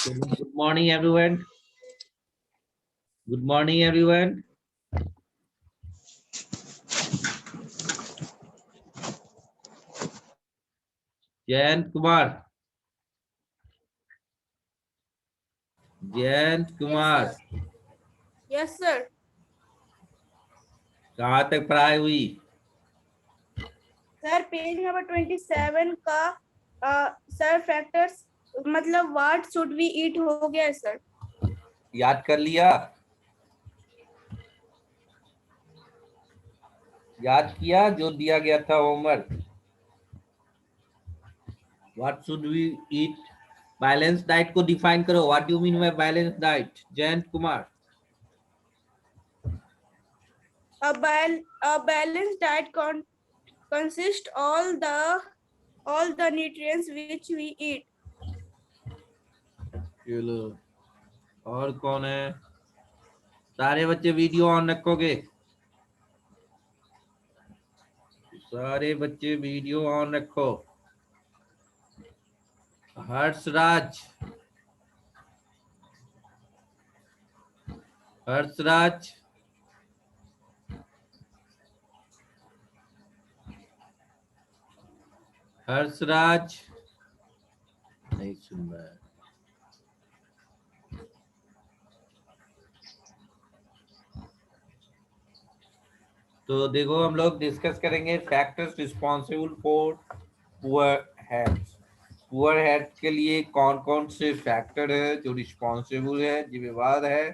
Good morning, everyone. Good morning, everyone. Jayant Kumar. Jayant Kumar. Yes, sir. कहाँ तक पढ़ाई हुई? सर पेज नंबर 27 का सर फैक्टर्स मतलब व्हाट शुड वी ईट हो गया है सर। याद कर लिया? याद किया जो दिया गया था homework? What should we eat? Balance diet को डिफाइन करो. What do you mean by balance diet? Jayant Kumar. A balanced diet consists all the nutrients which we eat. चलो, और कौन है? सारे बच्चे वीडियो ऑन रखोगे? सारे बच्चे वीडियो ऑन रखो. हर्षराज. हर्षराज. हर्षराज नहीं सुन रहा है. तो देखो, हम लोग डिस्कस करेंगे factors responsible for poor health. Poor health के लिए कौन कौन से फैक्टर है जो रिस्पॉन्सिबल है, जिम्मेवार है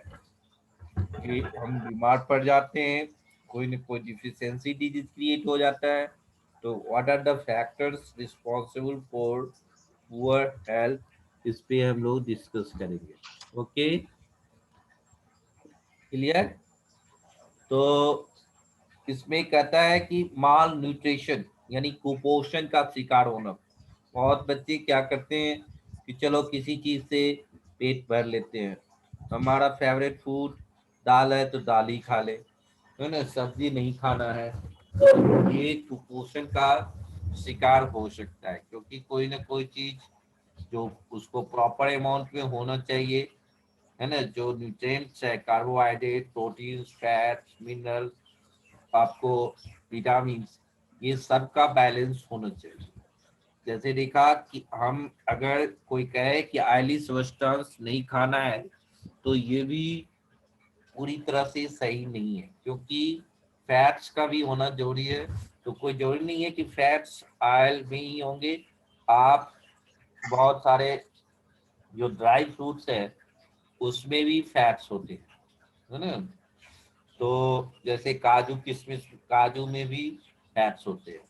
कि हम बीमार पड़ जाते हैं, कोई न कोई डिफिशियंसी डिजीज क्रिएट हो जाता है. तो what are the factors responsible for poor health, इस पे हम लोग डिस्कस करेंगे. Okay, clear? तो इसमें कहता है कि माल न्यूट्रिशन यानी कुपोषण का शिकार होना. बहुत बच्चे क्या करते हैं कि चलो किसी चीज से पेट भर लेते हैं. हमारा फेवरेट फूड दाल है तो दाल ही खा ले, है ना, सब्जी नहीं खाना है. तो ये कुपोषण का शिकार हो सकता है, क्योंकि कोई ना कोई चीज जो उसको प्रॉपर अमाउंट में होना चाहिए, है ना, जो न्यूट्रिएंट्स है, कार्बोहाइड्रेट, प्रोटीन, फैट्स, मिनरल, आपको विटामिन, ये सब का बैलेंस होना चाहिए. जैसे देखा कि हम अगर कोई कहे कि ऑयली सब्सटेंस नहीं खाना है, तो ये भी पूरी तरह से सही नहीं है, क्योंकि फैट्स का भी होना जरूरी है. तो कोई जरूरी नहीं है कि फैट्स ऑयल में ही होंगे. आप बहुत सारे जो ड्राई फ्रूट्स है उसमें भी फैट्स होते हैं, है ना. तो जैसे काजू किशमिश, काजू में भी फैट्स होते हैं,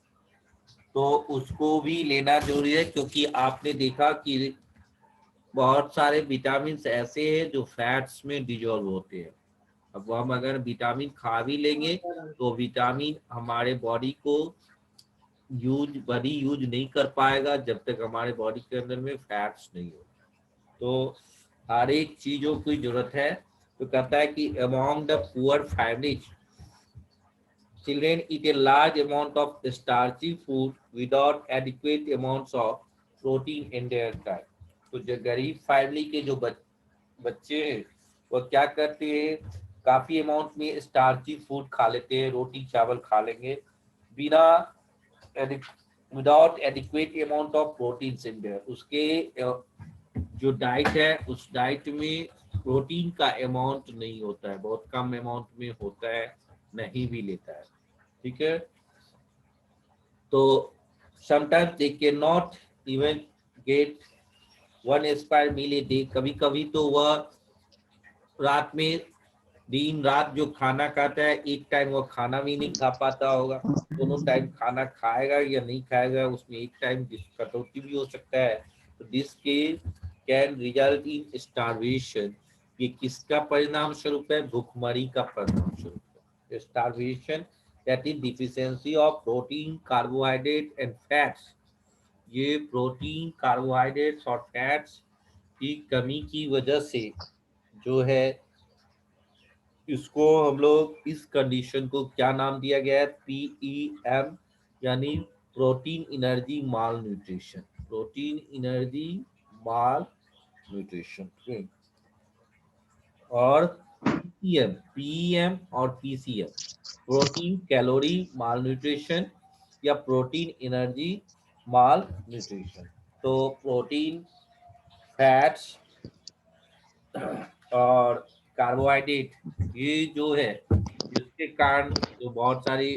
तो उसको भी लेना जरूरी है, क्योंकि आपने देखा कि बहुत सारे विटामिन ऐसे हैं जो फैट्स में डिजोल्व होते हैं. अब हम अगर विटामिन खा भी लेंगे तो विटामिन हमारे बॉडी को बॉडी यूज नहीं कर पाएगा जब तक हमारे बॉडी के अंदर में फैट्स नहीं हो. तो हर एक चीजों की जरूरत है. तो कहता है कि among the poor families, children eat a large amount of starchy food without adequate amounts of protein in their diet. तो जो गरीब फैमिली के जो बच्चे हैं वो क्या करते हैं, काफी अमाउंट में स्टार्ची फूड खा लेते हैं, रोटी चावल खा लेंगे बिना without adequate amount of protein in their. उसके जो डाइट है उस डाइट में प्रोटीन का अमाउंट नहीं होता है, बहुत कम अमाउंट में होता है, नहीं भी लेता है. ठीक है. तो sometimes they can not even get one square meal a day. कभी कभी तो वह रात में दिन रात जो खाना खाता है, एक टाइम वो खाना भी नहीं खा पाता होगा. दोनों टाइम खाना खाएगा या नहीं खाएगा, उसमें एक टाइम कटौती भी हो सकता है. तो दिस के कैन रिजल्ट इन स्टारवेशन. ये किसका परिणाम स्वरूप है? भूखमरी का परिणाम स्वरूप है. Starvation that is deficiency of protein, carbohydrate and fats. ये प्रोटीन, कार्बोहाइड्रेट्स और फैट्स की कमी की वजह से जो है, इसको हम लोग इस कंडीशन को क्या नाम दिया गया है? PEM, यानी प्रोटीन एनर्जी माल न्यूट्रिशन. प्रोटीन एनर्जी माल न्यूट्रिशन। और पीएम, पीएम और पीसीएम, प्रोटीन कैलोरी माल न्यूट्रिशन या प्रोटीन एनर्जी माल न्यूट्रिशन। तो प्रोटीन, फैट्स और कार्बोहाइड्रेट, ये जो है जिसके कारण जो बहुत सारी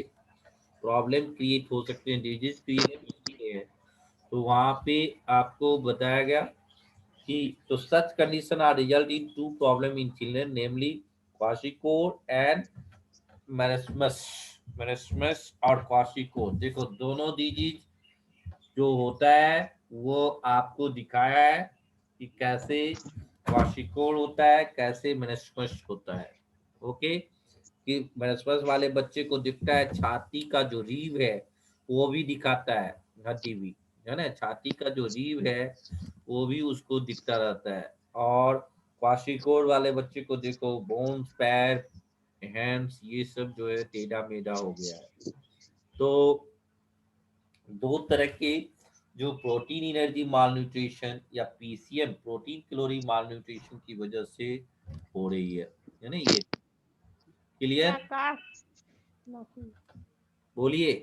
प्रॉब्लम क्रिएट हो सकते हैं, डिजीज क्रिएट हो सकते हैं, तो वहाँ पे आपको बताया गया कि तो such condition are result in two problem in children, namely kwashiorkor and marasmus। marasmus और kwashiorkor, देखो दोनों डिजीज जो होता है वो आपको दिखाया है कि कैसे क्वाशिकोर होता है, कैसे मेनिस्मस होता है। ओके, कि मेनिस्मस वाले बच्चे को दिखता है छाती का जो रीव है वो भी दिखाता है, हड्डी भी है ना, छाती का जो रीव है वो भी उसको दिखता रहता है। और क्वाशिकोर वाले बच्चे को देखो बोन्स, पैर, हैंड्स, ये सब जो है टेढ़ा मेढ़ा हो गया है। तो दो तरह के जो प्रोटीन एनर्जी माल न्यूट्रिशन या पीसीएम, प्रोटीन कैलोरी माल न्यूट्रिशन की वजह से हो रही है ना। ये क्लियर? बोलिए,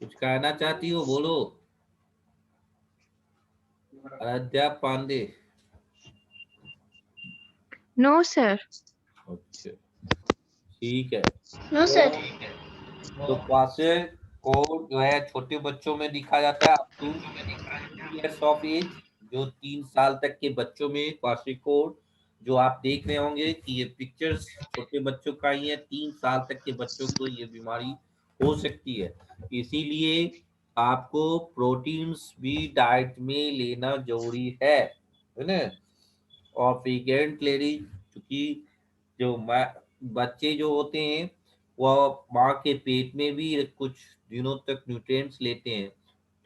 कुछ कहना चाहती हो, बोलो। आराध्या पांडे। No sir. अच्छा, ठीक है। No sir. तो क्वाशे को जो है छोटे बच्चों में दिखा जाता है up to 3 years of age. जो 3 साल तक के बच्चों में क्वाशिकोड जो आप देख रहे होंगे कि ये पिक्चर्स छोटे बच्चों का ही है, 3 साल तक के बच्चों को ये बीमारी हो सकती है। इसीलिए आपको प्रोटीन्स भी डाइट में लेना जरूरी है ना। और फ्रीक्वेंटली, क्योंकि जो बच्चे जो होते हैं वो माँ के पेट में भी कुछ दिनों तक न्यूट्रिएंट्स लेते हैं,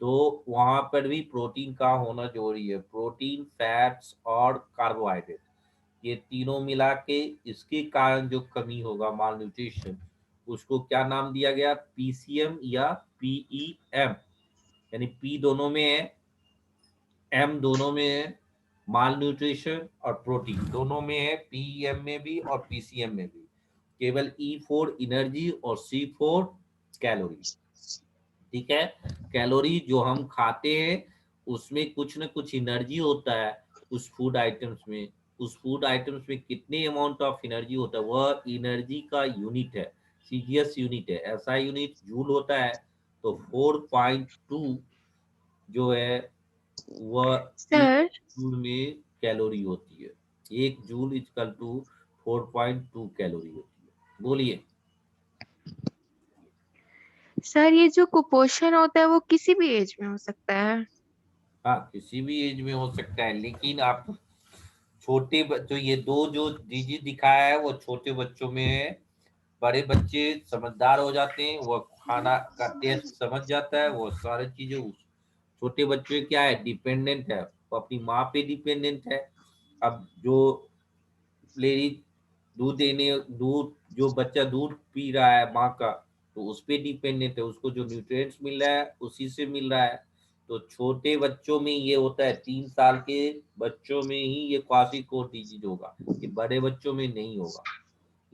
तो वहां पर भी प्रोटीन का होना जरूरी है। प्रोटीन, फैट्स और कार्बोहाइड्रेट, ये तीनों मिला के इसके कारण जो कमी होगा माल न्यूट्रिशन, उसको क्या नाम दिया गया, पीसीएम या पीईएम। यानी पी दोनों में है, एम दोनों में है, माल न्यूट्रिशन और प्रोटीन दोनों में है, पीएम में भी और पीसीएम में भी। केवल ई फोर एनर्जी और सी फोर कैलोरी। ठीक है, कैलोरी जो हम खाते हैं उसमें कुछ ना कुछ एनर्जी होता है उस फूड आइटम्स में। उस फूड आइटम्स में कितने अमाउंट ऑफ एनर्जी होता है, वह एनर्जी का यूनिट है, सीजीएस यूनिट है, ऐसा यूनिट जूल होता है। तो 4.2 जो है वह एक सर जूल में कैलोरी होती है। 1 जूल इक्वल टू 4.2 कैलोरी होती है। बोलिए। सर ये जो कुपोषण होता है वो किसी भी एज में हो सकता है? हाँ, किसी भी एज में हो सकता है, लेकिन आप छोटे बच्चों, ये दो जो डिजीज दिखाया है वो छोटे बच्चों में है। बड़े बच्चे समझदार हो जाते हैं, वो खाना का टेस्ट समझ जाता है, वो सारी चीजें छोटे बच्चे क्या है, डिपेंडेंट है, वो अपनी माँ पे डिपेंडेंट है। अब जो लेडीज दूध जो बच्चा दूध पी रहा है माँ का, तो उस पे डिपेंडेंट है, उसको जो न्यूट्रिएंट्स मिल रहा है उसी से मिल रहा है। तो छोटे बच्चों में ये होता है, 3 साल के बच्चों में ही ये क्वाशियोर डिजीज होगा, ये बड़े बच्चों में नहीं होगा।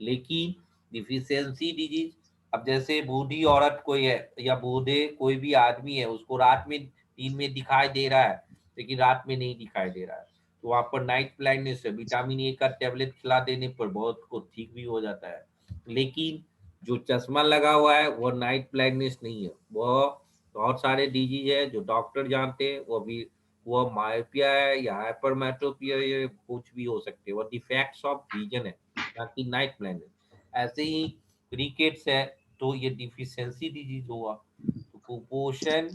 लेकिन डिफिशियंसी डिजीज, अब जैसे बूढ़ी औरत कोई है या बूढ़े कोई भी आदमी है, उसको रात में दिन में दिखाई दे रहा है लेकिन रात में नहीं दिखाई दे रहा है, तो वहां पर नाइट ब्लाइंडनेस है, विटामिन ए का टेबलेट खिला देने पर बहुत को ठीक भी हो जाता है। लेकिन जो चश्मा लगा हुआ है वो नाइट ब्लाइंडनेस नहीं है, वह बहुत सारे डिजीज है जो डॉक्टर जानते हैं, वो भी वो मायोपिया है या हाइपरमेट्रोपिया है, कुछ भी हो सकते हैं, वो डिफेक्ट्स ऑफ विजन है, ना कि नाइट ब्लाइंडनेस। ऐसे ही रिकेट्स है, तो ये डिफिशियंसी डिजीज हुआ। तो कुपोषण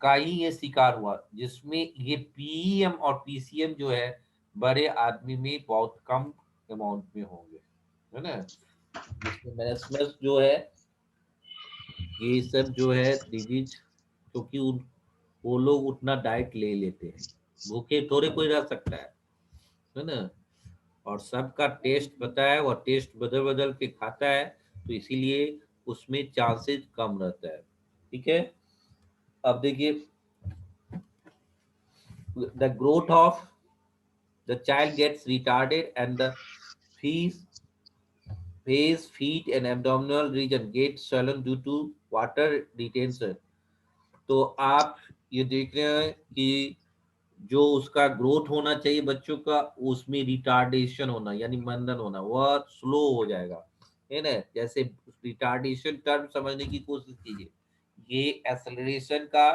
का ही ये शिकार हुआ, जिसमें ये पीएम और पीसीएम जो है बड़े आदमी में बहुत कम अमाउंट में होंगे, है ना। जिसमें मेरेस्मस जो है, ये सब जो है डिजीज, क्योंकि वो लोग उतना डाइट ले लेते हैं, भूखे थोड़े कोई रह सकता है ना। और सबका टेस्ट पता है, वो टेस्ट बदल बदल के खाता है, तो इसीलिए उसमें चांसेस कम रहता है। ठीक है, अब देखिए the growth of the child gets retarded and the face, feet and abdominal region get swollen due to water retention. तो आप ये देख रहे हैं कि जो उसका ग्रोथ होना चाहिए बच्चों का, उसमें रिटार्डेशन होना यानी मंदन होना, वह स्लो हो जाएगा, है ना। जैसे रिटार्डेशन टर्म समझने की कोशिश कीजिए, ये एक्सेलरेशन का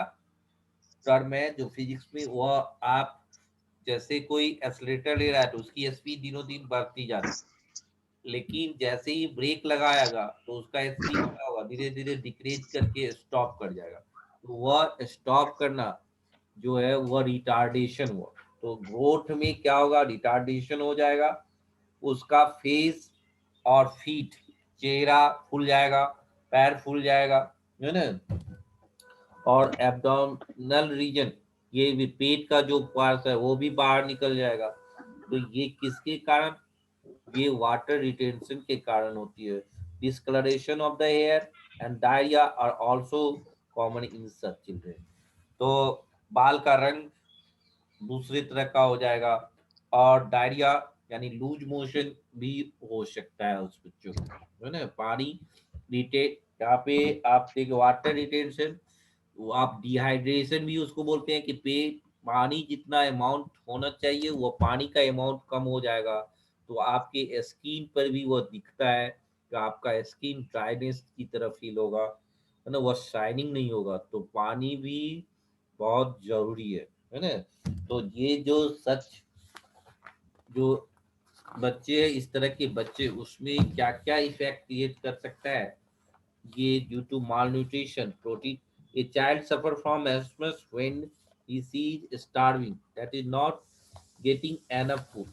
टर्म है जो फिजिक्स में, वह आप जैसे कोई एक्सेलरेटर ले रहा है तो उसकी स्पीड दिनों दिन बढ़ती जाती है, लेकिन जैसे ही ब्रेक लगाएगा तो उसका स्पीड क्या होगा, धीरे धीरे डिक्रीज करके स्टॉप कर जाएगा। तो वह स्टॉप करना जो है वह रिटार्डेशन हुआ। तो ग्रोथ में क्या होगा, रिटार्डेशन हो जाएगा, उसका फेस और फीट, चेहरा फूल जाएगा, पैर फूल जाएगा, है ना। और एब्डोमिनल रीजन, ये भी पेट का जो पार्ट है वो भी बाहर निकल जाएगा। तो ये किसके कारण, ये वाटर रिटेंशन के कारण होती है। Discolouration of the hair and diarrhoea are also common in such children. तो बाल का रंग दूसरी तरह का हो जाएगा, और डायरिया यानी लूज मोशन भी हो सकता है उस बच्चों को, है ना। पानी रिटे, यहाँ पे आप देखिए वाटर रिटेंशन, वो आप डिहाइड्रेशन भी उसको बोलते हैं कि पानी जितना अमाउंट होना चाहिए वो पानी का अमाउंट कम हो जाएगा, तो आपके स्किन पर भी वो दिखता है कि आपका स्किन ड्राइनेस की तरफ फील होगा, है ना, वह शाइनिंग नहीं होगा। तो पानी भी बहुत जरूरी है ना। तो ये जो सच जो बच्चे हैं, इस तरह के बच्चे, उसमें क्या क्या इफेक्ट क्रिएट कर सकता है, ये due to malnutrition protein. A child suffer from marasmus when he sees starving that is not getting enough food.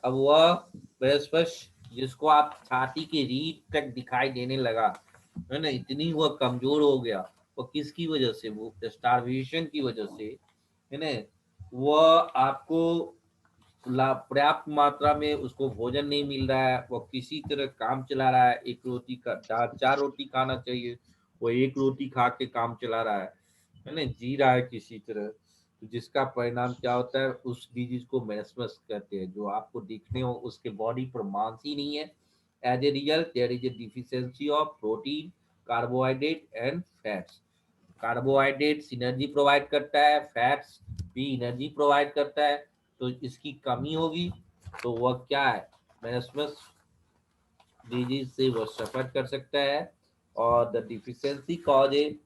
अब वह स्पष्ट जिसको आप छाती की रीढ़ तक दिखाई देने लगा, है ना, इतनी वह कमजोर हो गया, वो किसकी वजह से, वो स्टारवेशन की वजह से, है ना। वह आपको पर्याप्त मात्रा में उसको भोजन नहीं मिल रहा है, वो किसी तरह काम चला रहा है, एक रोटी का चार रोटी खाना चाहिए, वो एक रोटी खा के काम चला रहा है ना, जी रहा है किसी तरह। तो जिसका परिणाम क्या होता है, उस डिजीज को मेस्मस कहते हैं, जो आपको दिखने हो उसके बॉडी पर मांस ही नहीं है। As a result there is a deficiency of protein, carbohydrate and fats. Carbohydrates energy provide करता है, फैट्स भी एनर्जी प्रोवाइड करता है, तो इसकी कमी होगी तो वह क्या है, मेस्मस डिजीज से वह सफर कर सकता है। और the deficiency cause A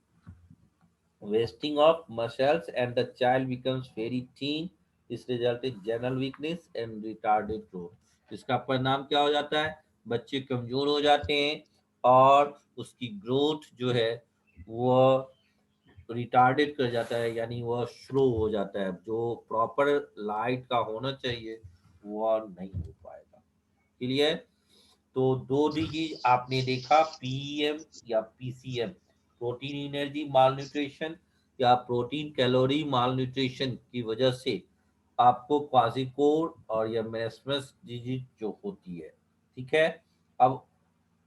wasting of muscles and the child becomes very thin. This result in general weakness and retarded growth। इसका परिणाम क्या हो जाता है, बच्चे कमजोर हो जाते हैं और उसकी ग्रोथ जो है वह रिटार्डेड कर जाता है, यानी वह स्लो हो जाता है, जो प्रॉपर लाइट का होना चाहिए वह नहीं हो पाएगा। क्लियर। तो दो डिजीज आपने देखा, पीईएम या पीसीएम, प्रोटीन एनर्जी माल न्यूट्रिशन या प्रोटीन कैलोरी माल न्यूट्रिशन की वजह से आपको क्वासिकोर और या मेस्मस डिजीज जो होती है। ठीक है। अब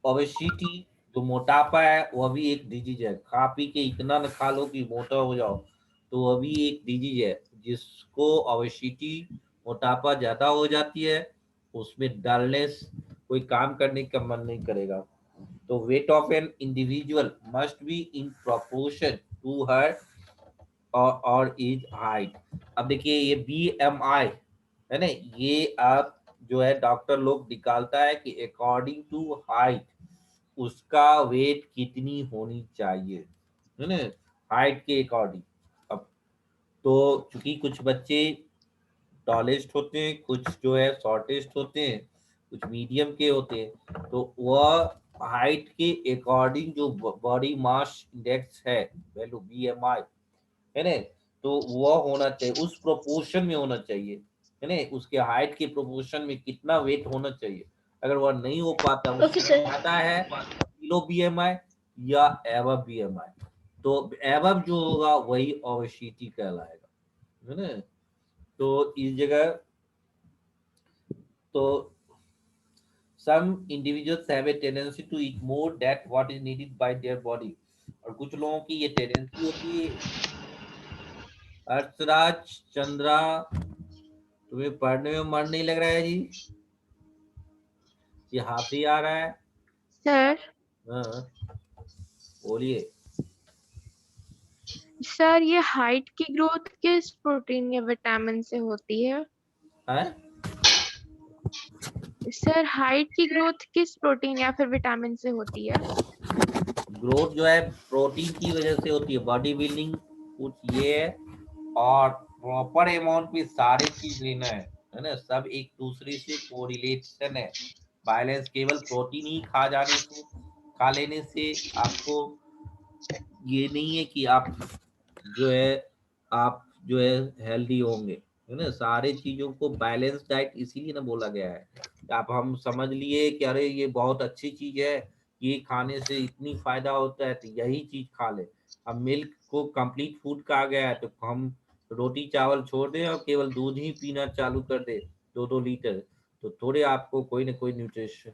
ओबेसिटी जो मोटापा है वह भी एक डिजीज है, खा पी के इतना न खा लो कि मोटा हो जाओ, तो वह भी एक डिजीज है जिसको ओबेसिटी, मोटापा ज्यादा हो जाती है, उसमें डलनेस, कोई काम करने का मन नहीं करेगा। तो weight of an individual must be in proportion to her or his height. अब देखिए ये बीएमआई है ना, ये आप जो है डॉक्टर लोग निकालता है कि अकॉर्डिंग टू हाइट उसका वेट कितनी होनी चाहिए, है ना, हाइट के अकॉर्डिंग। अब तो चूंकि कुछ बच्चे टॉलेस्ट होते हैं, कुछ जो है शॉर्टेस्ट होते हैं, कुछ मीडियम के होते हैं, तो वह हाइट के अकॉर्डिंग जो बॉडी मास इंडेक्स है, वैल्यू बीएमआई, है ना, तो वह होना चाहिए, उस प्रोपोर्शन में होना चाहिए, है ना, उसके हाइट के प्रोपोर्शन में कितना वेट होना चाहिए। अगर वह नहीं हो पाता, ओके उससे सर। ज्यादा है बिलो बीएमआई या एबव बीएमआई, तो एबव जो होगा वही ओबेसिटी कहलाएगा, है ना। तो इस जगह तो some individuals have a tendency to eat more than what is needed by their body, और कुछ लोगों की ये टेंडेंसी होती है अर्शराज, चंद्रा, तुम्हें पढ़ने में मन नहीं लग रहा है जी? ये हाथी आ रहा है। सर हाँ, बोलिए। सर ये हाइट की ग्रोथ किस प्रोटीन या विटामिन से होती है? है सर हाइट की ग्रोथ किस प्रोटीन या फिर विटामिन से होती है? ग्रोथ जो है प्रोटीन की वजह से होती है। बॉडी बिल्डिंग कुछ ये है, और प्रॉपर अमाउंट में सारे चीज लेना है ना। सब एक दूसरे से कोरिलेशन है। बैलेंस केवल प्रोटीन ही खा लेने से आपको ये नहीं है कि जो है आप जो है हेल्दी होंगे, है ना। सारे चीजों को बैलेंस डाइट इसीलिए ना बोला गया है। आप हम समझ लिए कि अरे ये बहुत अच्छी चीज है, ये खाने से इतनी फायदा होता है तो यही चीज खा ले। अब मिल्क को कंप्लीट फूड कहा गया है, तो हम रोटी चावल छोड़ दें और केवल दूध ही पीना चालू कर दे 2-2 लीटर, तो थोड़े आपको कोई ना कोई न्यूट्रिशन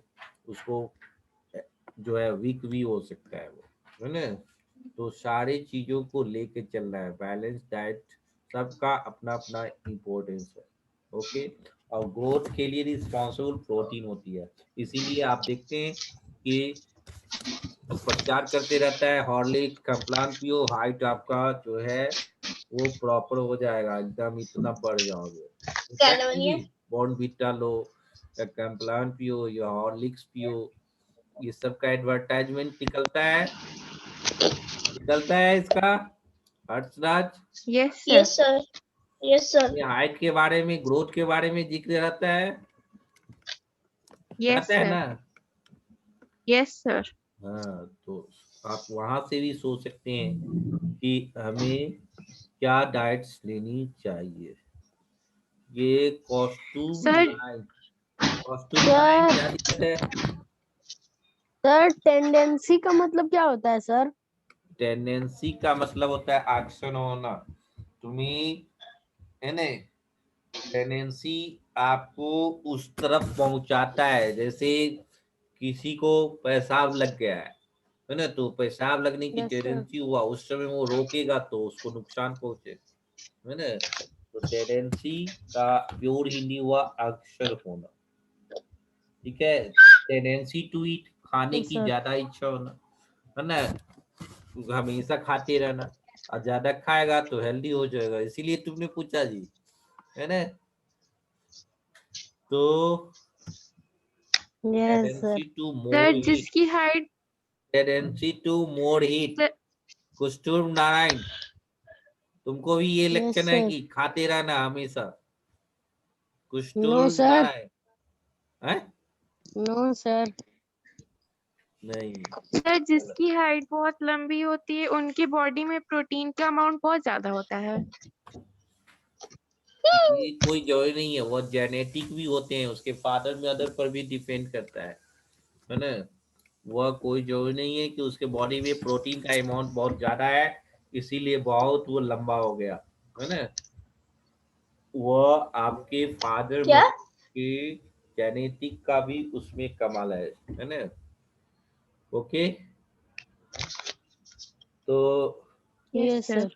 उसको जो है वीक भी हो सकता है वो, है ना। तो सारे चीजों को लेके चलना है। बैलेंस डाइट सबका अपना अपना इम्पोर्टेंस है। ओके। और ग्रोथ के लिए रिस्पॉन्सिबल प्रोटीन होती है। इसीलिए आप देखते हैं कि प्रचार करते रहता है हॉर्लिक्स कम्प्लान पियो, हाइट आपका जो है वो प्रॉपर हो जाएगा, एकदम इतना बढ़ जाओगे। बॉर्नविटा लो या कम्प्लान पियो या हॉर्लिक्स पियो, ये सब का एडवर्टाइजमेंट निकलता है इसका। Harshraj, yes Yes, sir. sir. Yes, sir. ये हाइट के बारे में ग्रोथ के बारे में जिक्र रहता है, यस रहता है सर। ना। Yes sir. हाँ, तो आप वहां से भी सोच सकते हैं कि हमें क्या डाइट्स लेनी चाहिए। ये costume sir nine, costume nine sir क्या दिक्कत है? सर टेंडेंसी का मतलब क्या होता है सर? टेंडेंसी का मतलब होता है एक्शन होना। तुम्हें, है ना, टेंडेंसी आपको उस तरफ पहुंचाता है। जैसे किसी को पेशाब लग गया है ना, तो पेशाब लगने की यस सर। टेंडेंसी हुआ, उस समय वो रोकेगा तो उसको नुकसान पहुंचे, है ना। तो टेंडेंसी का प्योर हिंदी हुआ अक्षर होना, ठीक है। टेंडेंसी टू ईट, खाने यस की सर। ज्यादा इच्छा होना, है ना। हमेशा खाते रहना, और ज्यादा खाएगा तो हेल्दी हो जाएगा, इसीलिए तुमने पूछा जी, है ना। तो yes tendency sir. To sir more heat, जिसकी height tendency to more heat. Sir, Kushtur Narayan, तुमको भी ये यस लक्षण है सर। कि खाते रहना हमेशा? No कुष्टुर sir. नारायण है? No sir. नहीं। सर जिसकी हाइट बहुत लंबी होती है उनकी बॉडी में प्रोटीन का अमाउंट बहुत ज्यादा होता है। ये कोई जरूरी नहीं है, वो जेनेटिक भी होते हैं, उसके फादर मदर पर भी डिपेंड करता है ना। वह कोई जरूरी नहीं है कि उसके बॉडी में प्रोटीन का अमाउंट बहुत ज्यादा है इसीलिए बहुत वो लंबा हो गया, है ना। वह आपके फादर क्या? मदर के जेनेटिक का भी उसमें कमाल है ना। ओके। तो यस यस सर।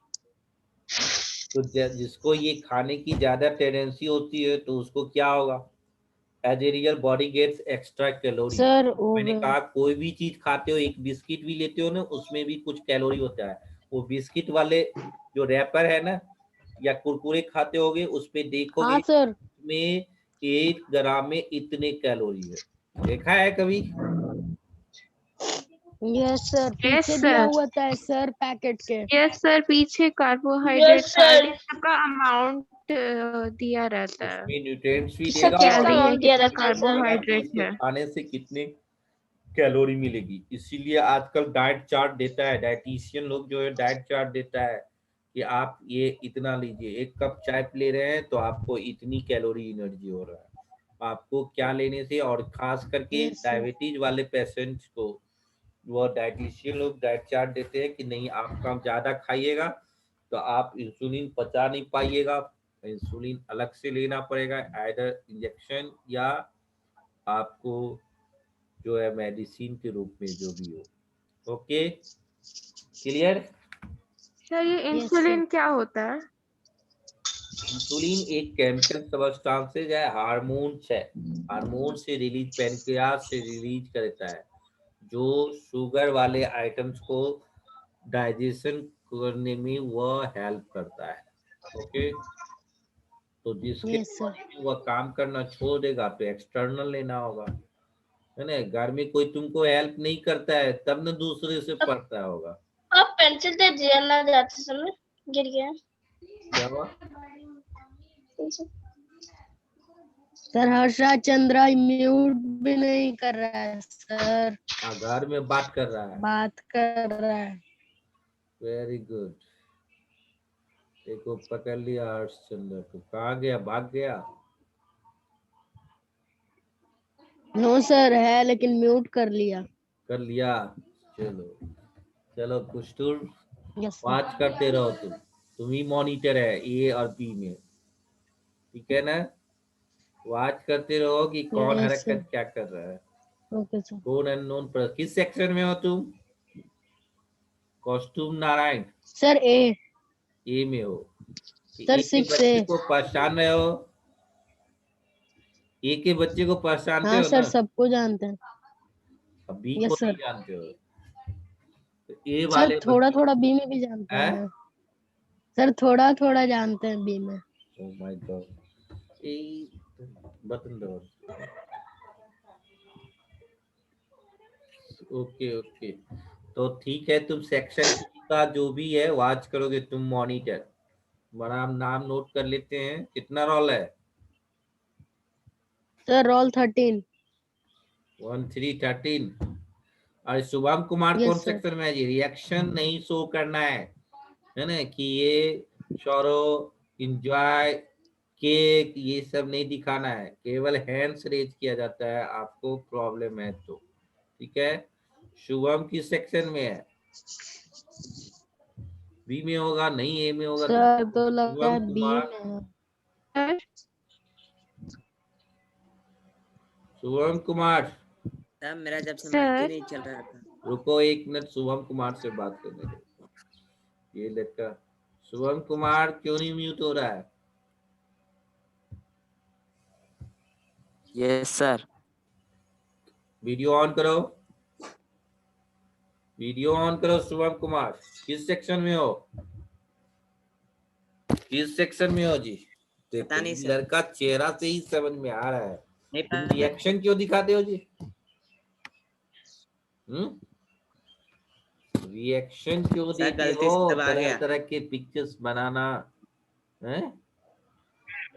सर। जिसको ये खाने की ज्यादा टेंडेंसी होती है तो उसको क्या होगा? As a real body gets extra calorie. Sir मैंने ओवर। कहा कोई भी चीज खाते हो, एक बिस्किट भी लेते हो ना, उसमें भी कुछ कैलोरी होता है। वो बिस्किट वाले जो रैपर है ना, या कुरकुरे खाते होगे, उस पे देखोगे हाँ सर। उसमें 1 ग्राम में इतने कैलोरी है। देखा है कभी? यस सर, यस पीछे दिया सर। हुआ था सर पैकेट के। यस सर पीछे कार्बोहाइड्रेट यस सर। कैलोरी सबका अमाउंट दिया रहता है। उसमें न्यूट्रिएंट्स भी कितना देगा और कैलोरी है अमाउंट दिया कितना रहता है सर। देगा कि कार्बोहाइड्रेट इसके है। खाने से कितने कैलोरी मिलेगी। इसीलिए आजकल डाइट चार्ट देता है, डाइटिशियन लोग जो है डाइट चार्ट देता है कि आप ये इतना लीजिए, 1 कप चाय ले रहे हैं तो आपको इतनी कैलोरी एनर्जी हो रहा है। आपको क्या लेने से, और खास करके यस सर। डायबिटीज वाले पेशेंट्स को वो डाइटिशियन लोग डाइट चार्ट देते हैं कि नहीं, आप कम ज्यादा खाइएगा तो आप इंसुलिन पचा नहीं पाइएगा, इंसुलिन अलग से लेना पड़ेगा, आइदर इंजेक्शन या आपको जो है मेडिसिन के रूप में जो भी हो। Okay, clear? सर ये यस सर। इंसुलिन क्या होता है? इंसुलिन एक केमिकल सबस्टांसेस है, हार्मोन्स है, हार्मोन से रिलीज पेनक्रियास से रिलीज करता है, जो शुगर वाले आइटम्स को डाइजेशन करने में वह हेल्प करता है। ओके, तो जिसके यस सर। बॉडी में वह काम करना छोड़ देगा तो एक्सटर्नल लेना होगा, है ना। घर में कोई तुमको हेल्प नहीं करता है तब न दूसरे से पढ़ता होगा। अब पेंसिल से जेलना जाते समय गिर गया। क्या हुआ? सर हर्षा चंद्रा म्यूट भी नहीं कर रहा है सर, घर में बात कर रहा है। बात कर रहा है। वेरी गुड, देखो पकड़ लिया हर्षचंद्र को। कहाँ गया, भाग गया? नो सर है, लेकिन म्यूट कर लिया। कर लिया, चलो चलो कुछ टूर यस सर। वॉच करते रहो। तुम ही मॉनिटर है ए और बी में, ठीक है ना। वॉच करते रहो कि कौन यस सर। हरकत क्या कर रहा है। Okay sir. कौन अननोन पर किस सेक्शन में हो तुम? कॉस्ट्यूम नारायण सर ए में हो कि सर ए के 6 बच्चे ए। को पहचान रहे हो? ए के बच्चे को पहचानते हाँ हो सर ना? सबको जानते हैं। अब बी को यस नहीं सर। जानते हो? तो ए सर वाले थोड़ा बच्चे थोड़ा बी में भी जानते हैं। हैं सर, थोड़ा थोड़ा जानते हैं बी में। Oh my God, A button दो। ओके ओके, तो ठीक है, तुम सेक्शन का जो भी है वॉच करोगे तुम मॉनिटर। बड़ा हम नाम नोट कर लेते हैं। कितना रोल है? Sir roll 13। 1 3 13। और शुभम कुमार कौन यस सर। सेक्शन में है जी? रिएक्शन नहीं शो करना है ना, कि ये शोरो इंजॉय केक ये सब नहीं दिखाना है, केवल हैंड्स रेज किया जाता है आपको प्रॉब्लम है तो, ठीक है। शुभम किस सेक्शन में है? बी में होगा, नहीं ए में होगा। सर तो लगता शुभम है बी कुमार, में है। सर शुभम कुमार सर मेरा जब से सर। माइक ही नहीं चल रहा था। रुको एक मिनट, शुभम कुमार से बात करने दो। ये लड़का शुभम कुमार क्यों नहीं म्यूट हो रहा है? Yes sir. वीडियो ऑन करो, वीडियो ऑन करो। शुभम कुमार किस सेक्शन में हो? किस सेक्शन में हो जी? पता नहीं देखो सर। लड़का चेहरा से ही समझ में आ रहा है। नहीं तुम पता। रिएक्शन क्यों दिखाते हो जी? रिएक्शन क्यों सर देते गलती हो? से दबा तरह गया। तरह के पिक्चर्स बनाना है,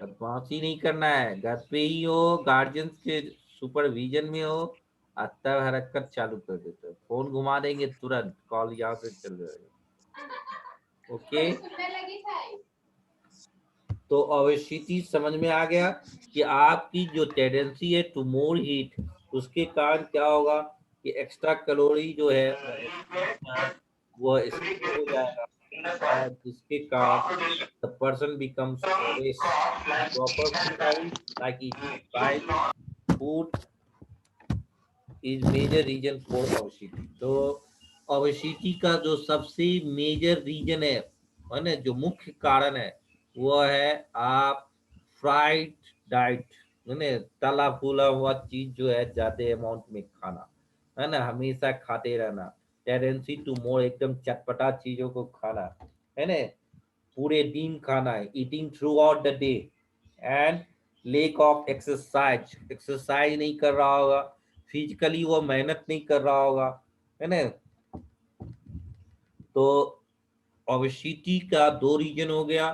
बदमाशी नहीं करना है। घर पे ही हो, गार्जियंस के सुपरविजन में हो, तब हरकत चालू कर देते हो। फोन घुमा देंगे तुरंत, कॉल यहाँ से चल जाएगा। ओके, तो ऑब्वियसली समझ में आ गया कि आपकी जो टेंडेंसी है टू मोर हीट, उसके कारण क्या होगा कि एक्स्ट्रा कैलोरी जो है वो स्किप हो जाएगा, और जिसके कारण the person becomes obese. Proper food habits like eating right food is major reason for obesity. तो obesity का जो सबसे मेजर रीजन है ना, जो मुख्य कारण है वो है आप फ्राइड डाइट, है ना, तला फूला हुआ चीज जो है ज्यादा अमाउंट में खाना, है ना, हमेशा खाते रहना, टेंडेंसी टू मोर एकदम चटपटा चीजों को खाना, है ना, पूरे दिन खाना है, eating through out the day, and lake of exercise, exercise नहीं कर रहा होगा, फिजिकली वो मेहनत नहीं कर रहा होगा, है ना। तो ओबेसिटी का दो रीजन हो गया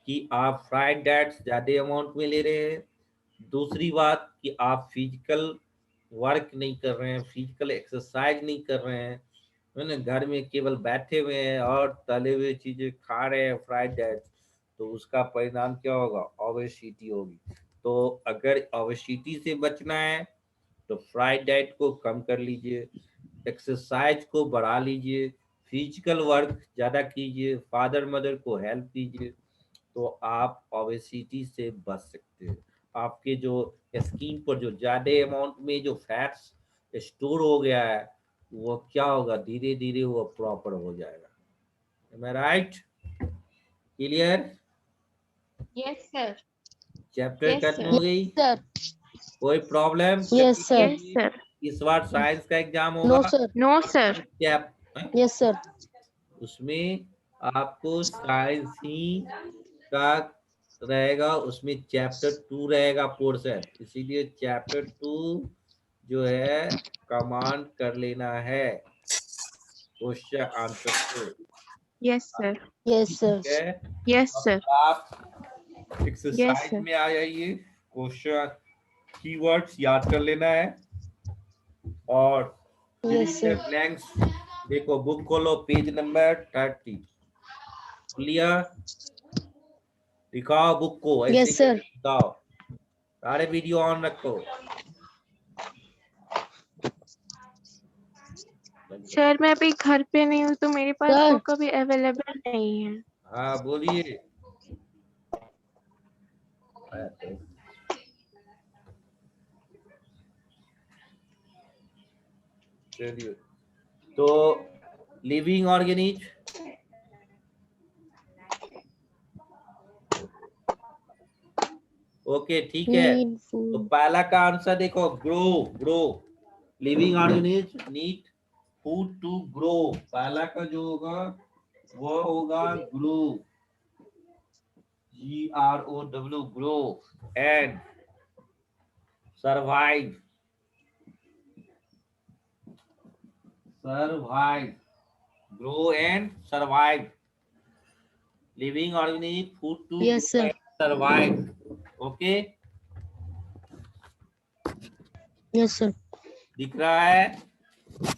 कि आप फ्राइड डाइट्स ज्यादा अमाउंट में ले रहे हैं, दूसरी बात कि आप फिजिकल वर्क नहीं कर रहे हैं, फिजिकल एक्सरसाइज नहीं कर रहे हैं, है ना, घर में केवल बैठे हुए हैं और तले हुए चीजें खा रहे हैं फ्राइड डाइट, तो उसका परिणाम क्या होगा? ओबेसिटी होगी। तो अगर ओबेसिटी से बचना है तो फ्राइड डाइट को कम कर लीजिए, एक्सरसाइज को बढ़ा लीजिए, फिजिकल वर्क ज्यादा कीजिए, फादर मदर को हेल्प कीजिए, तो आप ओबेसिटी से बच सकते हैं। आपके जो स्किन पर जो ज्यादा अमाउंट में जो फैट्स स्टोर हो गया है वो क्या होगा, धीरे धीरे वो प्रॉपर हो जाएगा। Am I right? Clear? Yes sir. Chapter Yes, खत्म sir. हो गई? सर कोई problem? Yes sir yes sir. इस बार साइंस का एग्जाम नो होगा। Sir no sir. Yes sir उसमें आपको साइंस ही का रहेगा, उसमें चैप्टर 2 रहेगा पोर्शन, इसीलिए चैप्टर 2 जो है कमांड कर लेना है क्वेश्चन आंसर को। Yes sir. यस सर ठीक है, यस अब सर। आप Yes, एक्सरसाइज sir. में आ जाइए। क्वेश्चन कीवर्ड्स याद कर लेना है और यस सर ब्लैंक्स देखो, बुक खोलो पेज नंबर 30। क्लियर? दिखाओ बुक को, ऐसे यस सर दिखाओ, सारे वीडियो ऑन रखो। सर मैं अभी घर पे नहीं हूँ तो मेरे पास सर बुक अभी अवेलेबल नहीं है। हाँ बोलिए। चलिए, तो लिविंग ऑर्गेनिज, ओके ठीक है। नीड तो फूड पहला का आंसर देखो, grow. Grow, living organisms need food to grow. पहला का जो होगा वो होगा grow, GROW, grow and survive. Survive, grow and survive. Living organisms food to yes grow sir and survive. Okay, yes sir दिख रहा है,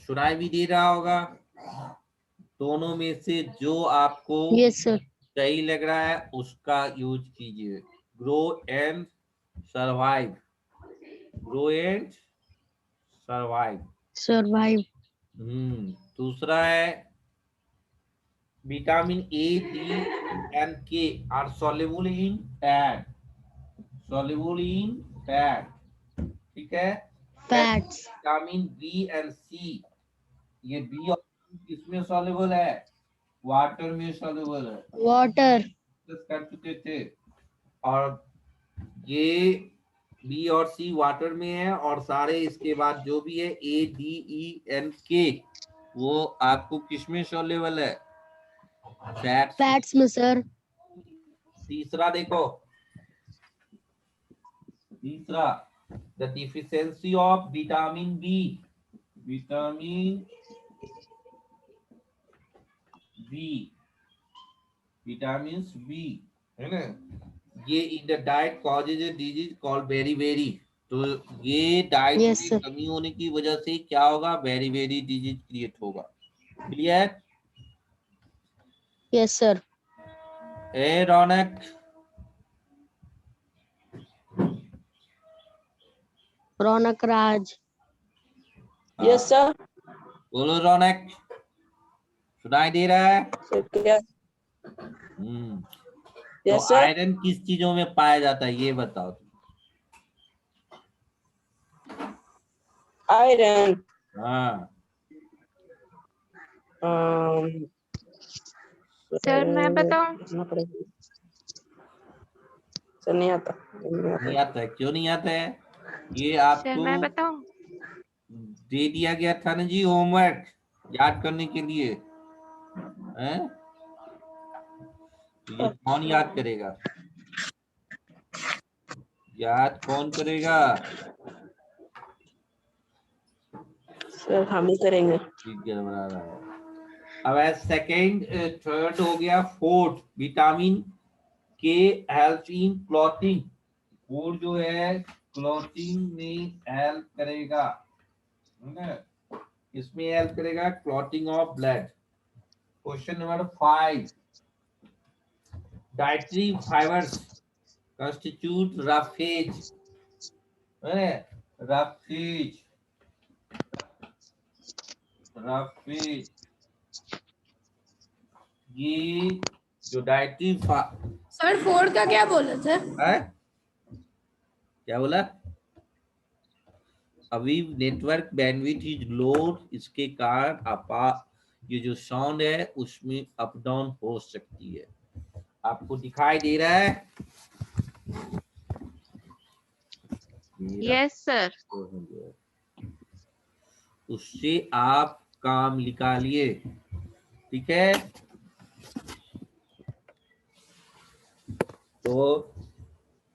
सुनाई भी दे रहा होगा। दोनों में से जो आपको यस सर सही लग रहा है उसका यूज कीजिए। Grow and survive, grow and survive. Survive दूसरा है vitamin A, D and K are soluble in fat, soluble in fat। ठीक है, fats vitamin B and C, ये B और C किसमें soluble है? वाटर में soluble है, वाटर डिस्कस कर चुके थे। और ये बी और सी वाटर में है, और सारे इसके बाद जो भी है ADENK वो आपको किसमें soluble है? फैट्स। फैट्स में सर तीसरा देखो, तीसरा the deficiency of vitamin B, vitamin B, vitamin B है ना, ये in the diet causes a disease called beri. तो ये डाइट यस में सर कमी होने की वजह से क्या होगा? बेरी डिजीज क्रिएट होगा। क्लियर? यस सर ए रौनक, रौनक राज यस सर। बोलो रौनक, सुनाई दे रहा है? क्या? तो यस सर। आयरन किस चीजों में पाया जाता है ये बताओ। आयरन हाँ, सर मैं बताऊं? सर नहीं आता। नहीं आता है? क्यों नहीं आता है? ये सर आपको मैं बताऊं? दे दिया गया था ना जी, होमवर्क याद करने के लिए, हैं? तो ये कौन याद करेगा? याद कौन करेगा? सर हम ही करेंगे। गड़बड़ा रहा है। अब सेकंड थर्ड हो गया, फोर्थ विटामिन के हेल्प इन क्लॉथिंग। फूड जो है क्लॉथिंग में हेल्प करेगा, इसमें हेल्प करेगा, clotting of blood. Question number 5, dietary fibres constitute roughage, roughage, roughage। ये जो डाइटरी सर 4 का क्या बोले थे? है, क्या बोला? अभी नेटवर्क बैंडविड्थ इज लो, इसके कारण ये जो साउंड है उसमें अप डाउन हो सकती है। आपको दिखाई दे रहा है? Yes sir. उससे आप काम निकालिए, ठीक है? तो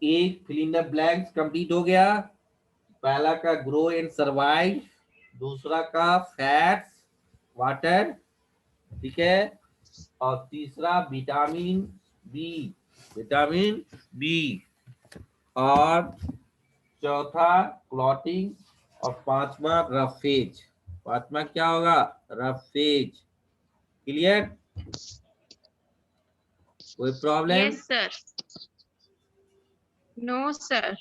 एक fill in the blanks complete हो गया। पहला का ग्रो एंड सर्वाइव, दूसरा का फैट्स, वाटर, ठीक है, और तीसरा विटामिन बी, विटामिन बी, और चौथा क्लॉटिंग, और पांचवा रफेज। पांचवा क्या होगा? रफेज। क्लियर? कोई problem? Yes sir. No sir.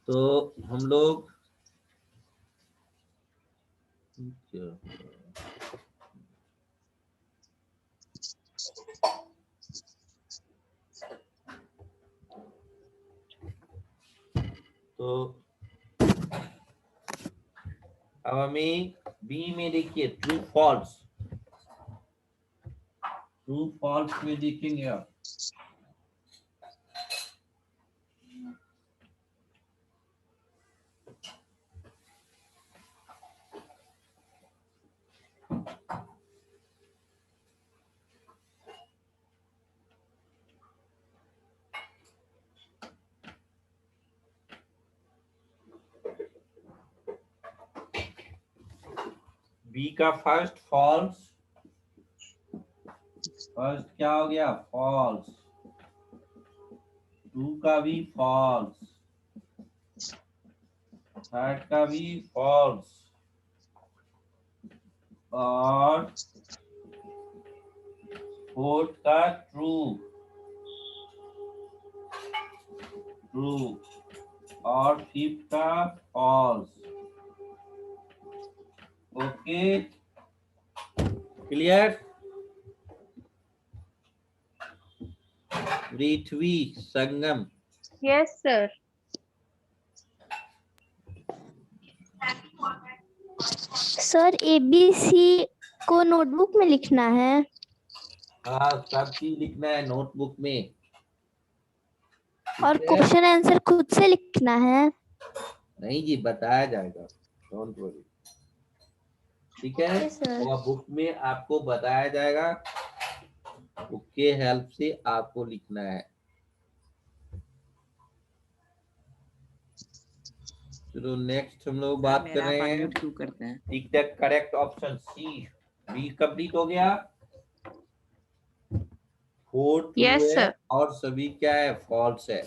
तो हम लोग तो अब हमें बी में देखिए ट्रू फॉल्स, ट्रू फॉल्स में देखेंगे आप। बी का फर्स्ट फॉल्स, फर्स्ट क्या हो गया? फॉल्स। टू का भी फॉल्स, थर्ड का भी फॉल्स, और फोर्थ का ट्रू, ट्रू, और फिफ्थ का false. Okay, clear? Prithvi, Sangam. Yes sir. Sir ABC को नोटबुक में लिखना है। हाँ, सब चीज लिखना है नोटबुक में, और ठीक है? क्वेश्चन आंसर खुद से लिखना है। नहीं जी, बताया जाएगा, डोंट वरी, ठीक है? Yes, sir. और बुक में आपको बताया जाएगा, बुक के हेल्प से आपको लिखना है। चलो नेक्स्ट हम लोग बात कर मेरा रहे हैं। अनम्यूट क्यों करते हैं? Tick the correct option C. B complete हो गया। 4 ट्रू Yes, है sir. और सभी क्या है? फॉल्स है।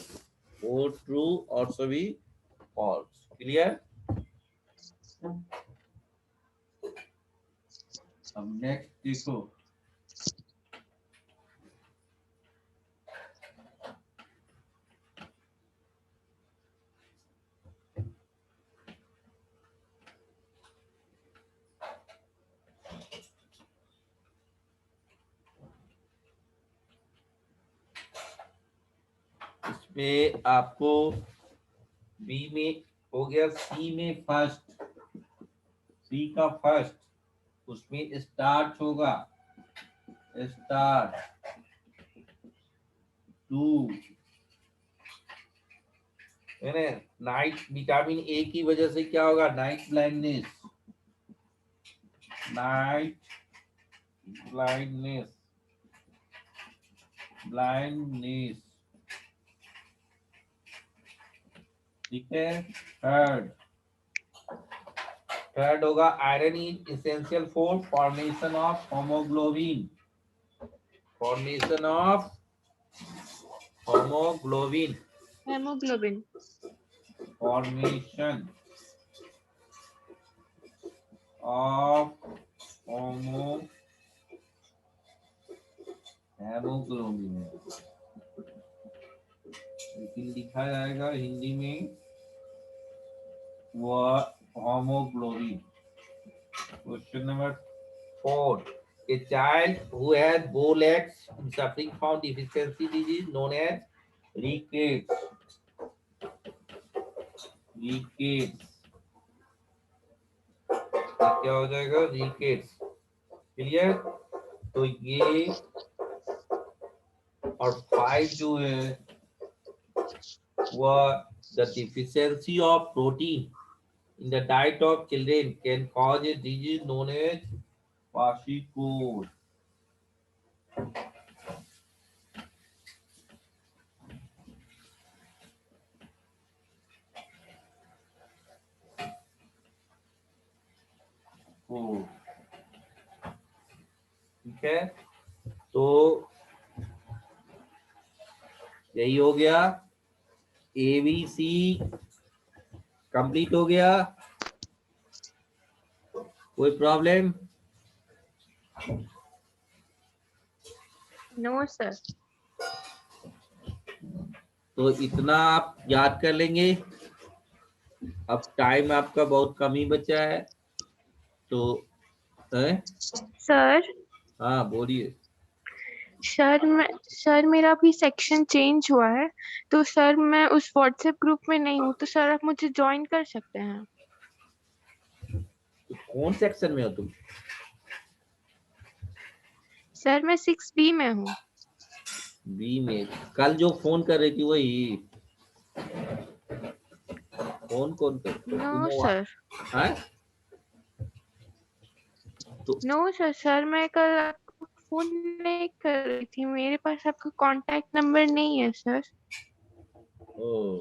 4 ट्रू और सभी फॉल्स। क्लियर? अब नेक्स्ट देखो, इसमें आपको बी में हो गया, सी में फर्स्ट, सी का फर्स्ट, उसमें स्टार्च होगा, स्टार्च। 2 नाइट, विटामिन ए की वजह से क्या होगा? Night blindness, night blindness, blindness, ठीक है? थर्ड, थर्ड होगा iron is essential for formation of haemoglobin, formation of haemoglobin, Hemoglobin. Formation of haemoglobin, लेकिन लिखा जाएगा हिंदी में वह haemoglobin. Question number 4, a child who has bow legs suffering from deficiency disease known as rickets, rickets, क्या हो जाएगा? Rickets. Clear? तो ये और 5 जो है वह the deficiency of protein in the diet of children can cause a disease known as kwashiorkor. ठीक है, तो यही हो गया, ABC कंप्लीट हो गया। कोई प्रॉब्लम? No sir. तो इतना आप याद कर लेंगे। अब टाइम आपका बहुत कम ही बचा है, तो है? सर हाँ बोलिए। सर मेरा अभी सेक्शन चेंज हुआ है, तो सर मैं उस व्हाट्सएप ग्रुप में नहीं हूँ, तो सर आप मुझे ज्वाइन कर सकते हैं। तो कौन सेक्शन में हो तुम? सर मैं 6B में हूँ। बी में? कल जो फोन कर रही थी वही? कौन कौन कर? No sir. हाँ? तो नो सर, सर मैं कल आपको फोन नहीं कर रही थी, मेरे पास आपका कांटेक्ट नंबर नहीं है सर। ओ,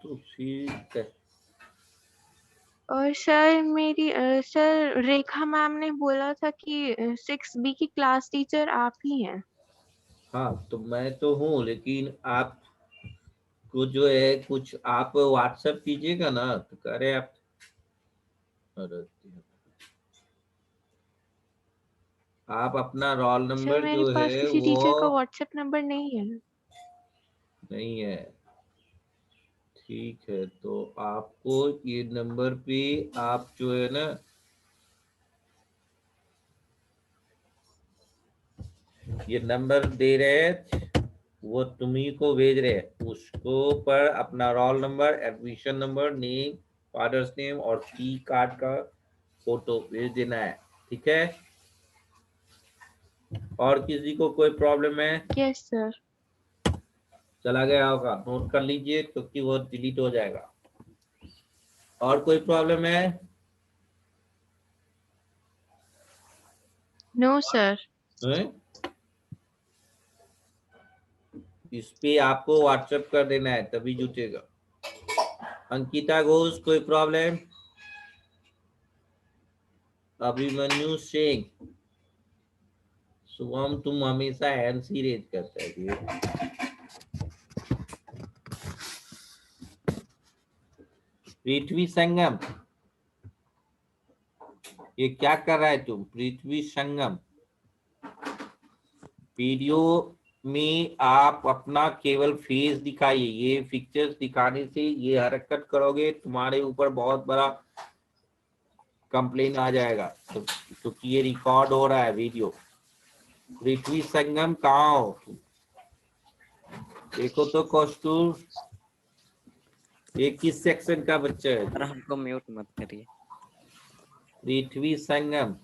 तो ठीक है। और सर मेरी सर रेखा मैम ने बोला था कि 6B की क्लास टीचर आप ही हैं। हाँ तो मैं तो हूँ, लेकिन आप को जो है कुछ आप व्हाट्सएप कीजिएगा ना, तो कह रहे आप। अरे आप अपना रोल सर नंबर मेरे जो पास है किसी वो टीचर का व्हाट्सएप नंबर नहीं है। नहीं है। ठीक है, तो आपको ये नंबर पे आप जो है ना, ये नंबर दे रहे हैं, वो तुम्ही को भेज रहे हैं, उसको पर अपना roll number, admission number, name, father's name और की कार्ड का फोटो भेज देना है। ठीक है? और किसी को कोई प्रॉब्लम है? Yes sir. चला गया होगा, नोट कर लीजिए क्योंकि वो डिलीट हो जाएगा। और कोई प्रॉब्लम है? No sir. हैं? इस पे आपको व्हाट्सएप कर देना है तभी जुटेगा। अंकिता घोष कोई प्रॉब्लम? अभिमन्यु सिंह, शुभम तुम हमेशा हैंड ही रेज करता है। पृथ्वी संगम, ये क्या कर रहा है तुम? पृथ्वी संगम, वीडियो में आप अपना केवल फेस दिखाइए। ये पिक्चर्स दिखाने से, ये हरकत करोगे तुम्हारे ऊपर बहुत बड़ा कंप्लेन आ जाएगा, तो क्योंकि ये रिकॉर्ड हो रहा है वीडियो। पृथ्वी संगम कहाँ हो? देखो तो कौस्तुभ, ये किस सेक्शन का बच्चा है? सर हमको म्यूट मत करिए। पृथ्वी संगम